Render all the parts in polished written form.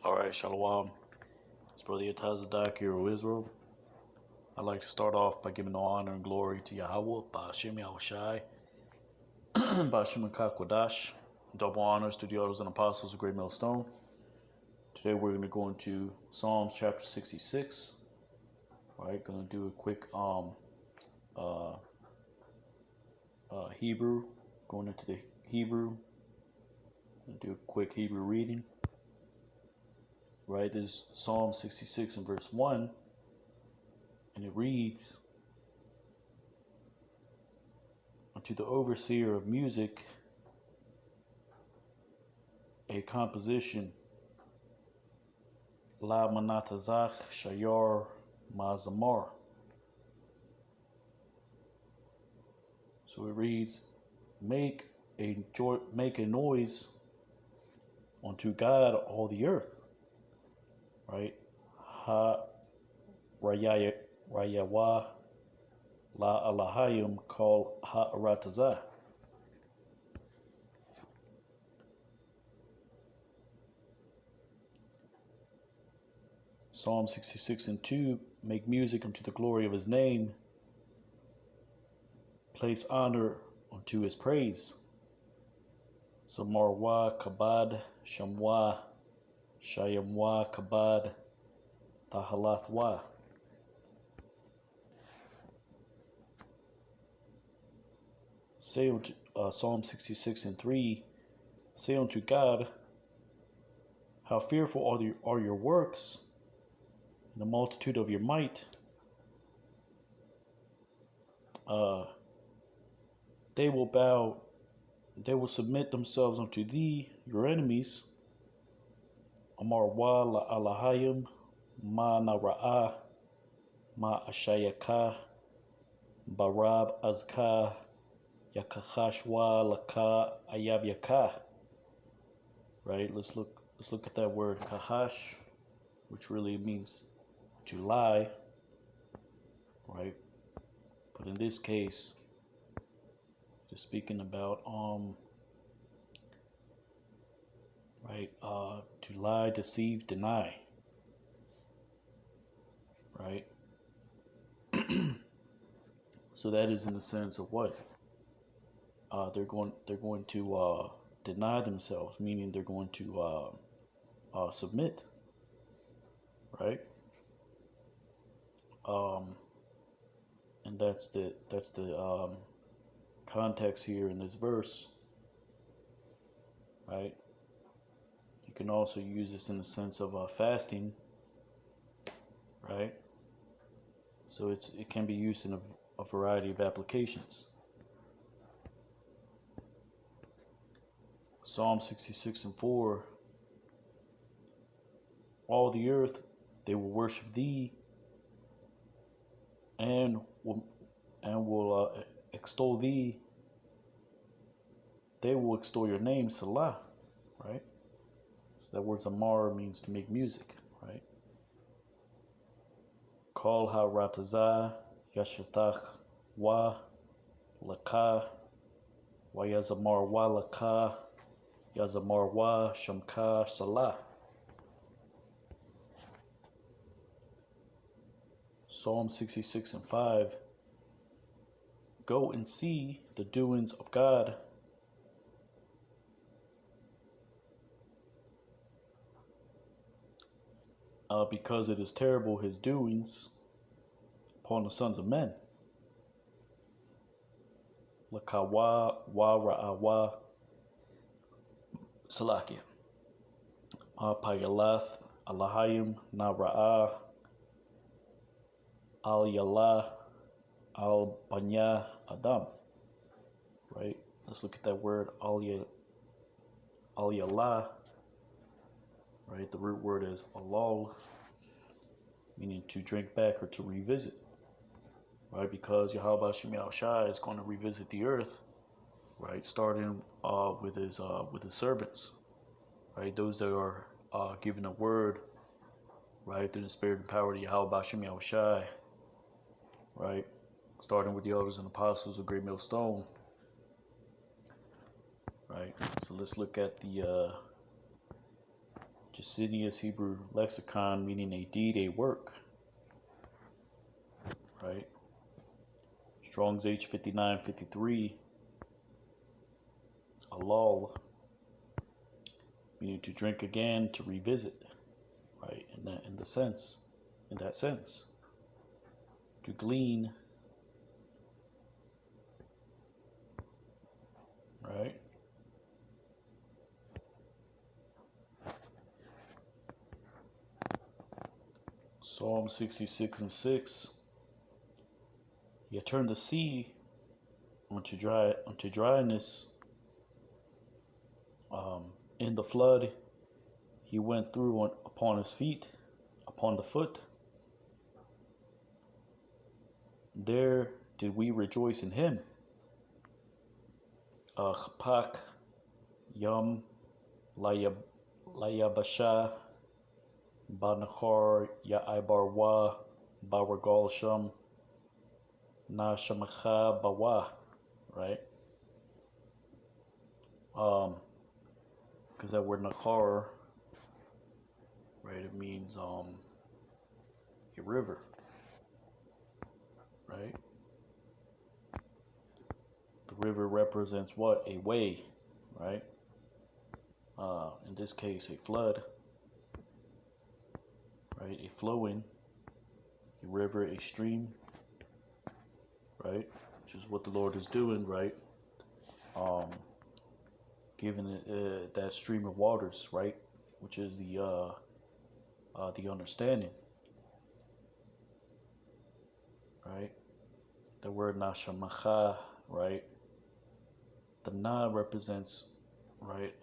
All right, Shalom. It's Brother Yatazadak here of Israel. I'd like to start off by giving all honor and glory to Yahweh, Ba'ashem Yahushai, Ba'ashem Kakwadash. Double honors to the elders and apostles of Great Millstone. Today we're going to go into Psalms chapter 66. All right, going to do a quick Hebrew, going into the Hebrew. Going to do a quick Hebrew reading. Right, this is Psalm 66 and verse 1, and it reads, "Unto the overseer of music, a composition, La Manatazach Shayar Mazamar." So it reads, make a noise unto God all the earth. Right? Ha Rayawa La Alahayim call Ha Aratazah. Psalm 66 and 2, make music unto the glory of his name, place honor unto his praise. Zamarwa Kabad Shamwa Shayamwa Kabad Tahalathwa. Say unto Psalm 66 and 3, say unto God, how fearful are your works, and the multitude of your might. They will submit themselves unto thee, your enemies. Amar wa la alahayim ma nara'ah ma ashayaka barab azka yakachashwa laka ayabyaka. Right? Let's look at that word kahash, which really means to lie. Right? But in this case, just speaking about to lie, deceive, deny. Right? So that is in the sense of what? They're going to deny themselves, meaning they're going to submit. Right? And that's the context here in this verse. Right? You can also use this in the sense of fasting. Right? So it can be used in a variety of applications. Psalm 66 and 4, all the earth they will worship thee, and will extol thee. They will extol your name, Salah. Right? So that word Zamar means to make music. Right? Kol ha-ratazah yashatach wa laka wa yazamar wa laka yazamar wa shamka salah. Psalm 66 and 5, go and see the doings of God. Because it is terrible his doings upon the sons of men. Lakawa wa ra'awa salakia. Payalath alahayim na ra'ah al yalah al banya adam. Right? Let's look at that word al yalah. Right? The root word is alal, meaning to drink back or to revisit. Right? Because Yahweh Shem Yahushai is going to revisit the earth. Right? Starting with his servants. Right? Those that are given a word. Right? Through the spirit and power of Yahweh Shem Yahushai. Right? Starting with the elders and apostles of Great Millstone. Right? So let's look at the Jusinius Hebrew Lexicon, meaning a deed, a work, right? Strong's H5953, a lull, meaning to drink again, to revisit, right? In that sense, to glean, right? Psalm 66:6. He turned the sea unto dryness. In the flood, he went through upon his feet, upon the foot. There did we rejoice in him. Chpak, Yom, Layabasha, Banachar, Ya'aibarwa, Bawagal Sham, Na Shamacha Bawa, right? Because that word Nakhar, right, it means a river, right? The river represents what? A way, right? In this case, a flood, right? A flowing, a river, a stream, right? Which is what the Lord is doing, right? Giving it that stream of waters, right? Which is the understanding, right? The word nashamacha, right? The na represents, right?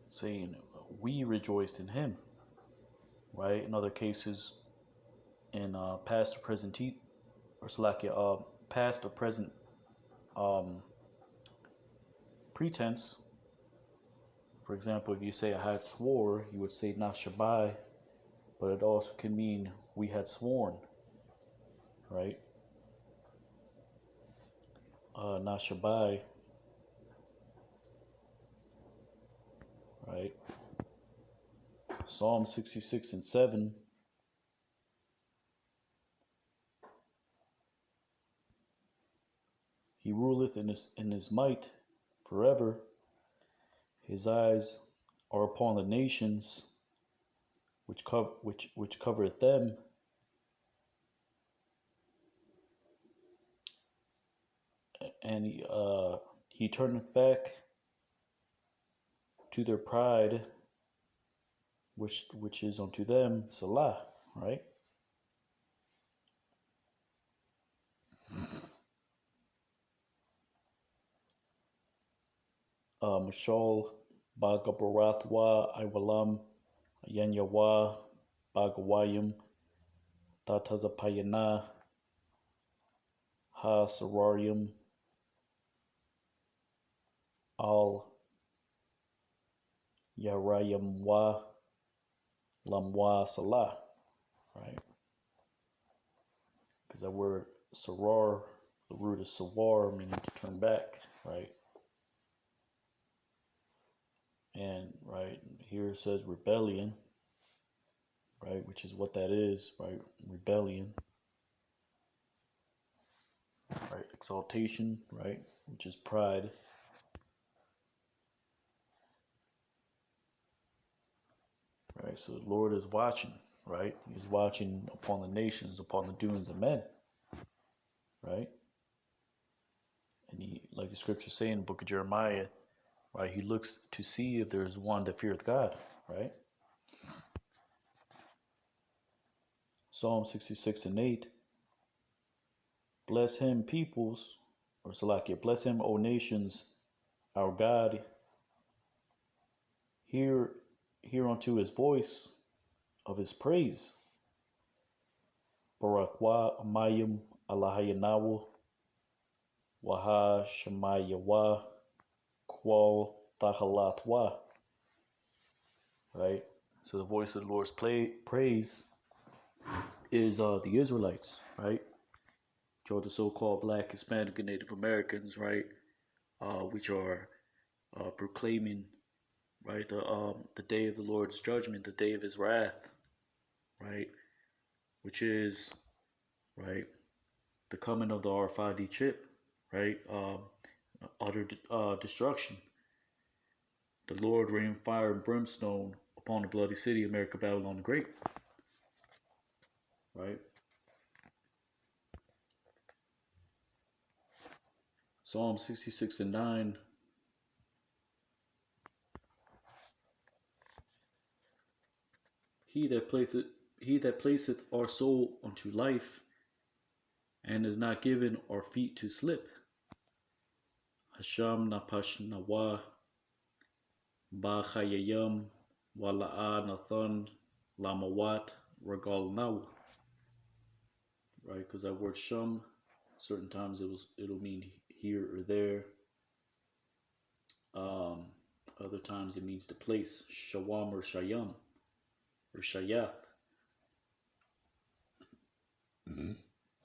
Saying we rejoiced in Him, right? In other cases, in past or present past or present pretense. For example, if you say I had swore, you would say nashabai, but it also can mean we had sworn, right? Nashabai, right? Psalm 66:7. He ruleth in his might forever. His eyes are upon the nations, which covereth them. And he turneth back to their pride, which is unto them, Salah, right? Mashal Bagabarathwa Iwalam Yanyawa Bagawayim Tatazapayana Ha Sararium Al Yarayamwa Lamwa Salah, right? Because that word sarar, the root is sawar, meaning to turn back, right? And right here it says rebellion, right? Which is what that is, right? Rebellion, right? Exaltation, right? Which is pride. Right, so the Lord is watching, right? He's watching upon the nations, upon the doings of men, right? And he, like the scriptures say in the book of Jeremiah, right? He looks to see if there is one that feareth God, right? Psalm 66:8. Bless him, peoples, or Salakia, bless him, O nations, our God. Hear unto his voice of his praise. Barakwa amayim alahayanawu waha shemayawa kwal tahalatwa. Right? So the voice of the Lord's praise is the Israelites, right? Which are the so-called Black, Hispanic, and Native Americans, right? Which are proclaiming right? The day of the Lord's judgment, the day of His wrath, right? Which is, right, the coming of the RFID chip, right? Utter destruction. The Lord rained fire and brimstone upon the bloody city, America, Babylon the Great, right? Psalm 66 and 9. He that placeth our soul unto life, and is not given our feet to slip. Hasham napash nawa ba chayayam wala'a nathan lamawat regal naw. Right, because that word sham, certain times it'll mean here or there. Other times it means the place, shawam or shayam or shayath.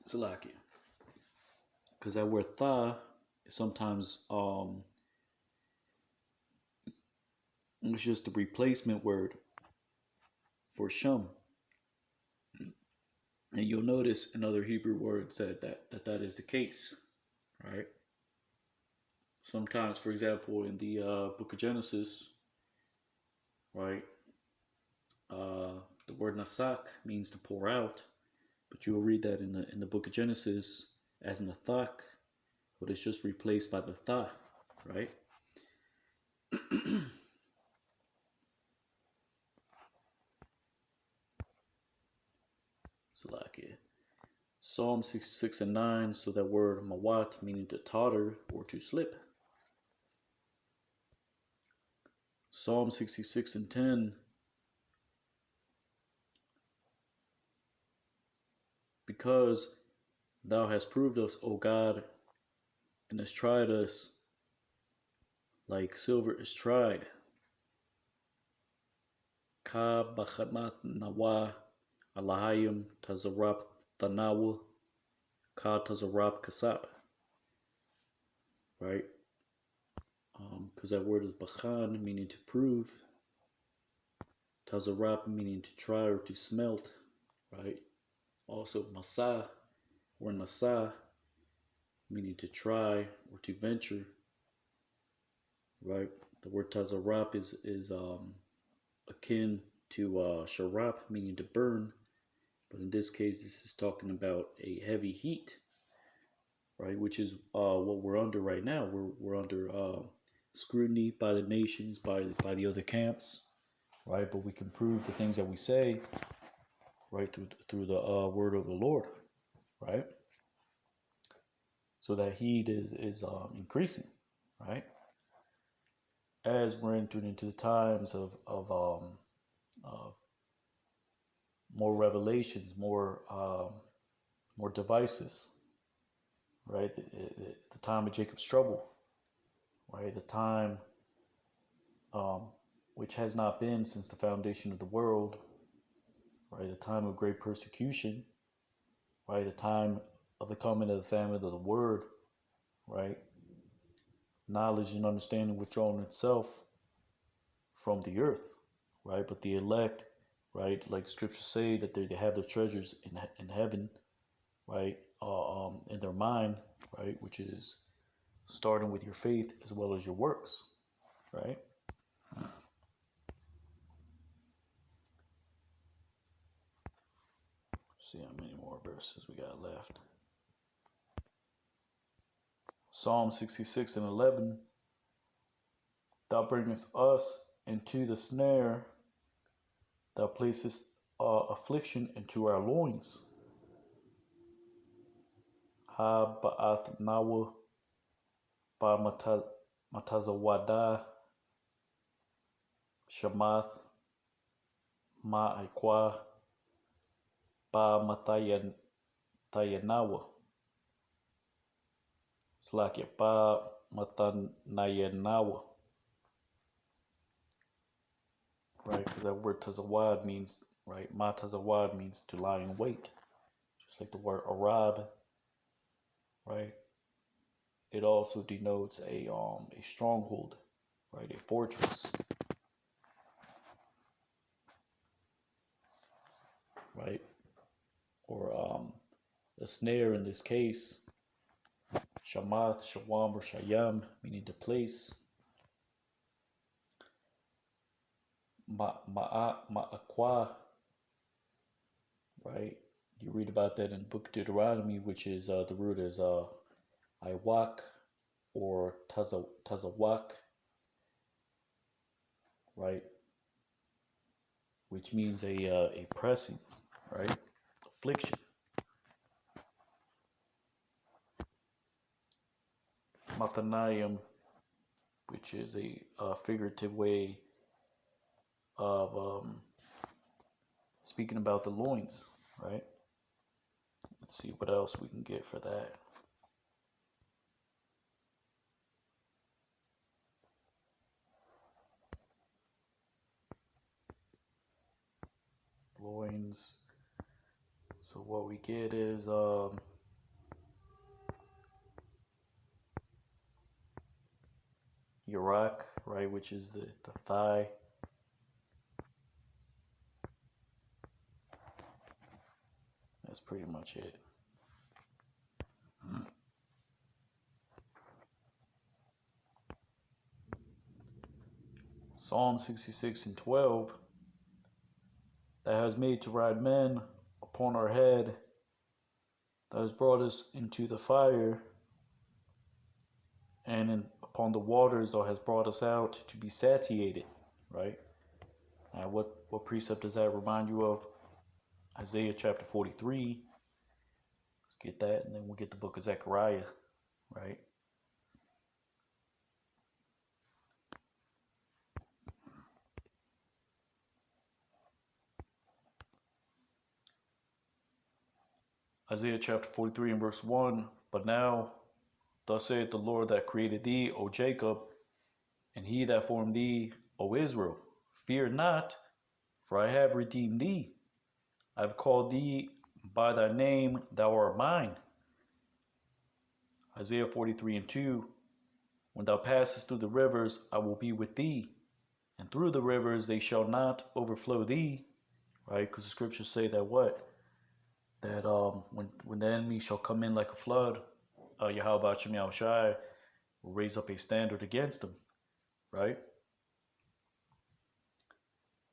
Salakia. Because that word tha is sometimes it's just a replacement word for shum. And you'll notice in other Hebrew words that is the case, right? Sometimes, for example, in the book of Genesis, right, the word nasak means to pour out, but you will read that in the book of Genesis as an athak, but it's just replaced by the tha, right? So like it. Psalm 66 and 9, so that word mawat meaning to totter or to slip. Psalm 66 and 10, because thou hast proved us, O God, and hast tried us like silver is tried. Ka bachanat nawa alahayim tazarap tanawa ka tazarap kasap. Right? Because that word is bachan, meaning to prove. Tazarap, meaning to try or to smelt. Right? Also, masa, or nasa, meaning to try or to venture. Right? The word tazarap is akin to sharap, meaning to burn. But in this case, this is talking about a heavy heat, right? Which is what we're under right now. We're under scrutiny by the nations, by the other camps, right? But we can prove the things that we say, right, through the word of the Lord, right? So that heat is increasing, right? As we're entering into the times of more revelations, more devices, right? The time of Jacob's trouble, right? The time which has not been since the foundation of the world, right? The time of great persecution, right? The time of the coming of the famine of the word, right? Knowledge and understanding withdrawn itself from the earth, right? But the elect, right? Like scriptures say that they have their treasures in heaven, right? In their mind, right? Which is starting with your faith as well as your works, right? See how many more verses we got left. Psalm 66 and 11. Thou bringest us into the snare. Thou placest affliction into our loins. Ha ba'ath nawa ba matazawada shamath ma'ikwa ba matayanawa. It's like it ba matanayanawa. Right, because that word tazawad means, right, matazawad means to lie in wait. Just like the word arab, right? It also denotes a stronghold, right? A fortress, a snare in this case. Shamath, Shawam, or Shayam, meaning to place. Ma'akwa, right? You read about that in the book of Deuteronomy, which is the root is Iwak or Tazawak, right? Which means a pressing, right? Affliction. Mathanayim, which is a figurative way of speaking about the loins, right? Let's see what else we can get for that. Loins. So what we get is Yarak, right, which is the thigh. That's pretty much it. Psalm 66:12. That has made to ride men upon our head, that has brought us into the fire, and upon the waters that has brought us out to be satiated, right? What precept does that remind you of? Isaiah chapter 43. Let's get that, and then we'll get the book of Zechariah, right? Isaiah chapter 43 and verse 1. But now, thus saith the Lord that created thee, O Jacob, and he that formed thee, O Israel. Fear not, for I have redeemed thee. I have called thee by thy name, thou art mine. Isaiah 43:2. When thou passest through the rivers, I will be with thee, and through the rivers they shall not overflow thee. Right? Because the scriptures say that what? That when the enemy shall come in like a flood, Yahweh Shem Yahushai will raise up a standard against them. Right?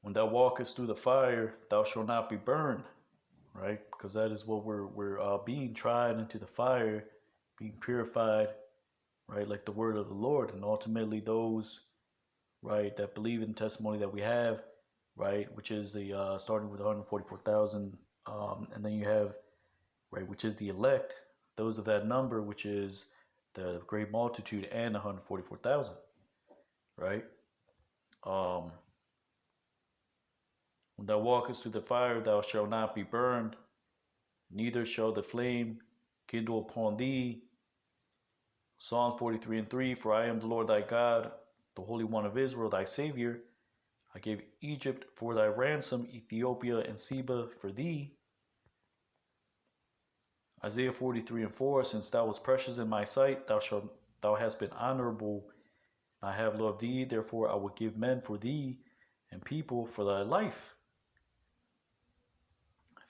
When thou walkest through the fire, thou shalt not be burned. Right? Because that is what we're being tried into the fire, being purified, right? Like the word of the Lord. And ultimately those, right, that believe in the testimony that we have, right, which is the starting with 144,000, and then you have, right, which is the elect, those of that number, which is the great multitude, and 144,000, right? When thou walkest through the fire, thou shalt not be burned, neither shall the flame kindle upon thee. Psalms 43:3. For I am the Lord thy God, the Holy One of Israel, thy Savior. I gave Egypt for thy ransom, Ethiopia and Seba for thee. Isaiah 43:4. Since thou wast precious in my sight, thou hast been honorable, and I have loved thee. Therefore I will give men for thee, and people for thy life.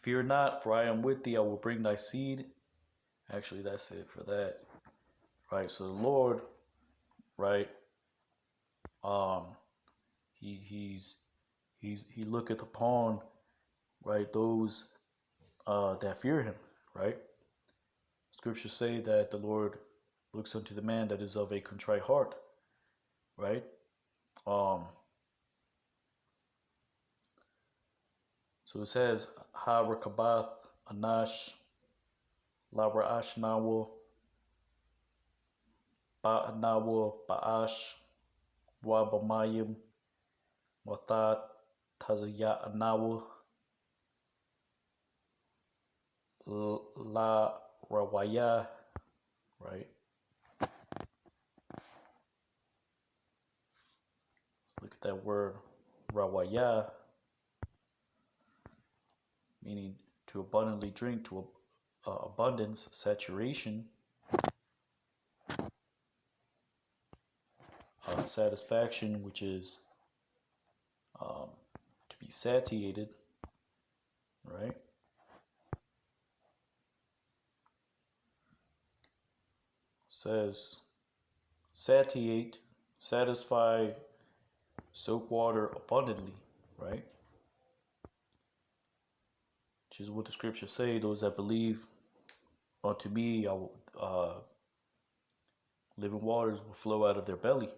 Fear not, for I am with thee. I will bring thy seed. Actually, that's it for that. Right. So the Lord, right, he looketh upon, right, those that fear him, right? Scriptures say that the Lord looks unto the man that is of a contrite heart, right? So it says, Ha Rekabath Anash Labra Ashnawa Ba'anawa Ba'ash Wabamayim Wathat Tazaya Anawa La Rawaya, right? Let's look at that word Rawaya, meaning to abundantly drink, to abundance, saturation, satisfaction, which is to be satiated, right? says satiate, satisfy, soak water abundantly, right? Which is what the scriptures say, those that believe unto me, I will, living waters will flow out of their belly,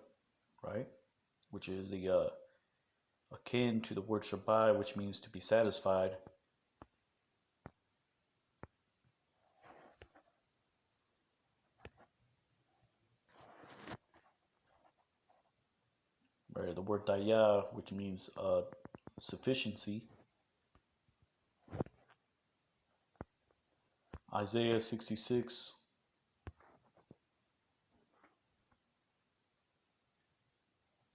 right? Which is the akin to the word Shabbai, which means to be satisfied. Right, the word Daya, which means sufficiency. Isaiah 66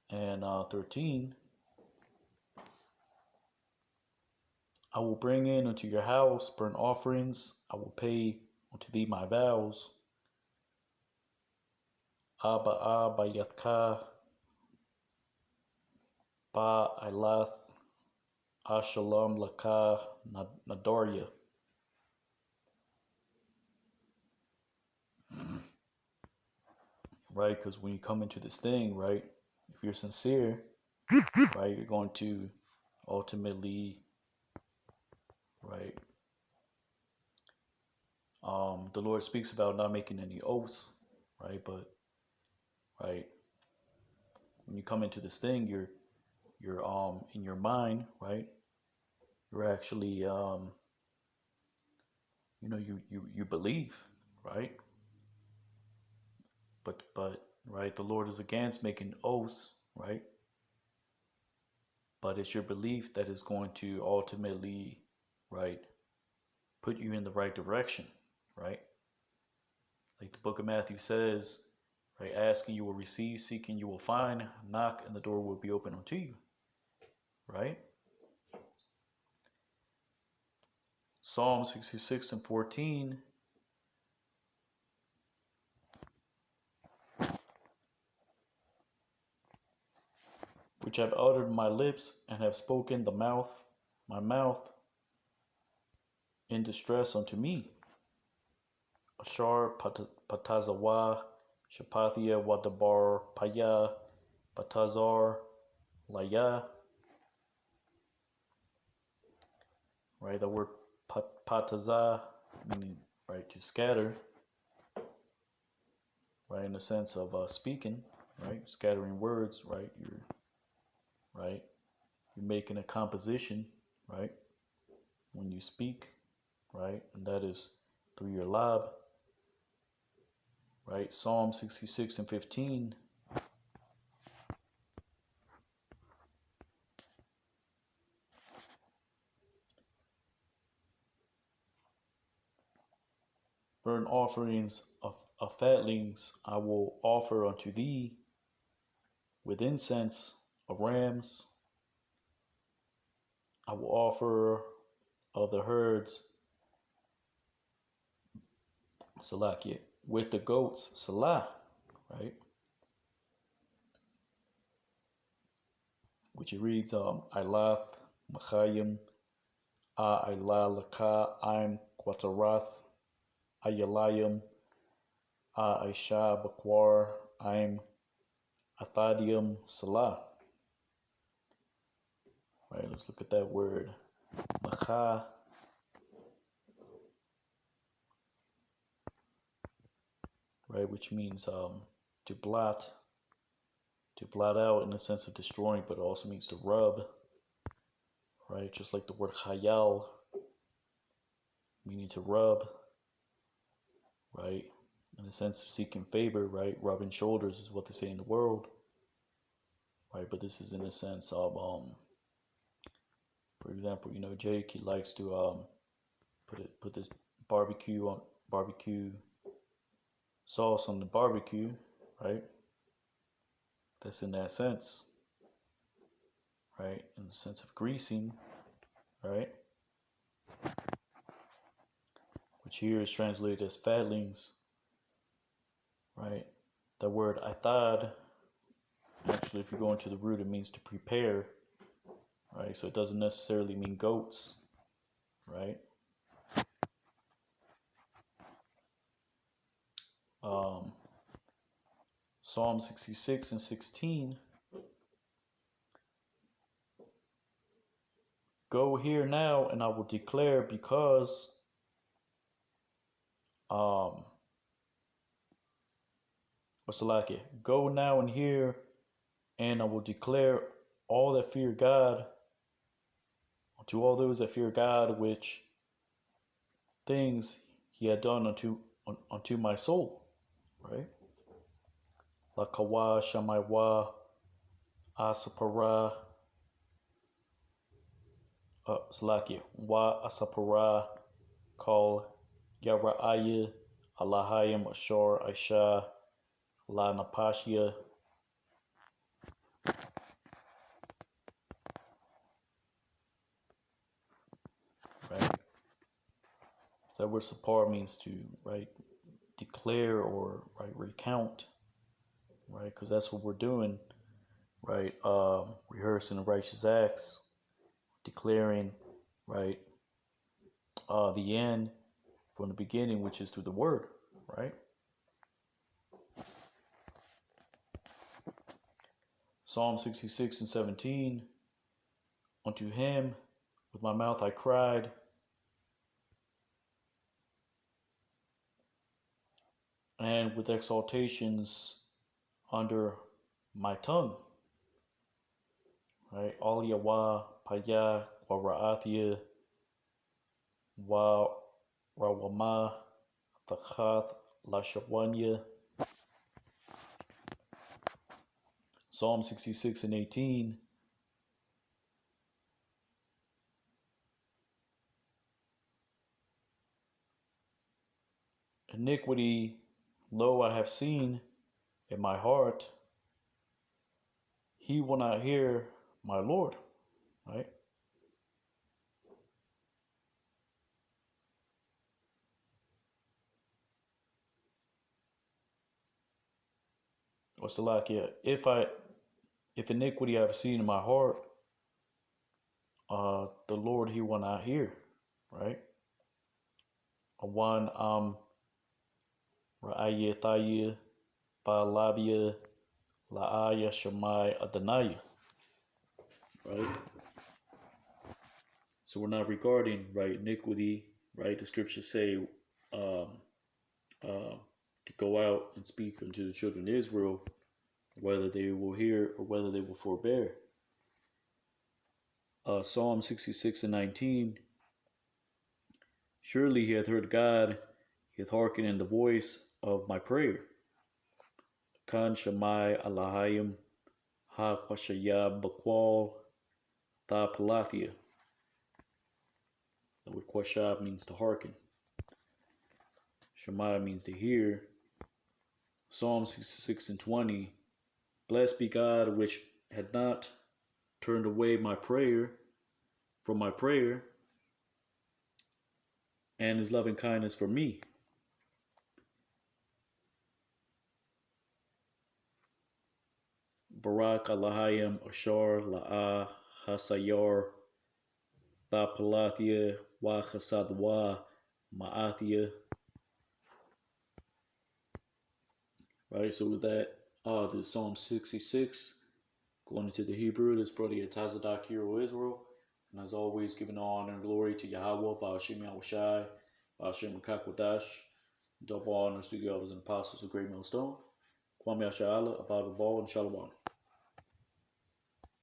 and 13. I will bring in unto your house burnt offerings. I will pay unto thee my vows. Abba Yathka Ba Ilath Ashalom Laka Nadarya. Right, because when you come into this thing, right, if you're sincere, right, you're going to ultimately, right, the Lord speaks about not making any oaths, right, but, right, when you come into this thing, you're in your mind, right, you're actually, you believe, right, but, right, the Lord is against making oaths, right, but it's your belief that is going to ultimately, right, put you in the right direction, right? Like the book of Matthew says, right, asking you will receive, seeking you will find, knock and the door will be open unto you, right? Psalm 66 and 14. Which have uttered my lips and have spoken my mouth in distress unto me. Ashar Patazawa, Shapathia Wadabar Paya, Patazar Laya. Right, the word Pataza, meaning, right, to scatter, right, in the sense of speaking, right, scattering words, right, you're making a composition, right, when you speak, right, and that is through your lab, right. Psalm 66 and 15. Burnt offerings of fatlings I will offer unto thee, with incense of rams I will offer of the herds, Salakia, with the goats, Salah, right? Which it reads, Ilath, Machayim, Ila Laka, Im Quatarath, Ayalayim, Aisha Bakwar, Im Athadium, Salah. Right, let's look at that word. Macha, right, which means to blot out in the sense of destroying, but it also means to rub, right? Just like the word chayal, meaning to rub, right? In the sense of seeking favor, right? Rubbing shoulders is what they say in the world, right? But this is in the sense of, for example, Jake, he likes to put this barbecue sauce on the barbecue, right? That's in that sense, right? In the sense of greasing, right? Which here is translated as fatlings, right? The word athad, actually, if you go into the root, it means to prepare, right? So it doesn't necessarily mean goats, right? Psalm 66 and 16. Go here now, and I will declare, because what's it like it? Go now and hear, and I will declare all that fear God, to all those that fear God, which things he had done unto my soul, right? Lakawa Shamaiwa Asapara Salakia Wa Asapara Call Yara'aya Alahayim Ashar Aisha La Napashia. Right? That word sapar means to, right, declare or, right, recount, right? Because that's what we're doing, right? Rehearsing the righteous acts, declaring, right, the end from the beginning, which is through the word, right? Psalm 66 and 17. Unto him with my mouth I cried, and with exaltations under my tongue, right? Al Yawa Paya Waraathia Wa Rawama Thachath Lashawanya. Psalm 66 and 18. Iniquity, lo, I have seen in my heart. He will not hear my Lord, right? Or Salakia, if iniquity I have seen in my heart, the Lord he will not hear, right? Awan Ra'ayethaya Ba'alabia La'aya Shemai Adonai, right? So we're not regarding, right, iniquity, right? The scriptures say to go out and speak unto the children of Israel, whether they will hear or whether they will forbear. Psalm 66 and 19. Surely he hath heard God, he hath hearkened in the voice of my prayer. Kan Shamai Alahayim Ha Kwashaya Bakwal Tha Palathia. The word Kwashab means to hearken. Shemai means to hear. Psalm 66 and 20. Blessed be God which had not turned away my prayer from my prayer, and his loving kindness for me. Barak Alahayim Ashar La'a Hasayar Tha Palathia Wa Chasadwa Ma'athia. Right, so with that, this is Psalm 66. Going into the Hebrew, this brother Yatazadak, hero Israel. And as always, giving honor and glory to Yahweh, Ba'ashem Yahushai, Ba'ashem Kakwadash, double honors to the elders and apostles of Great Millstone. Kwame Asha'ala, Abba Ball, and Shalom.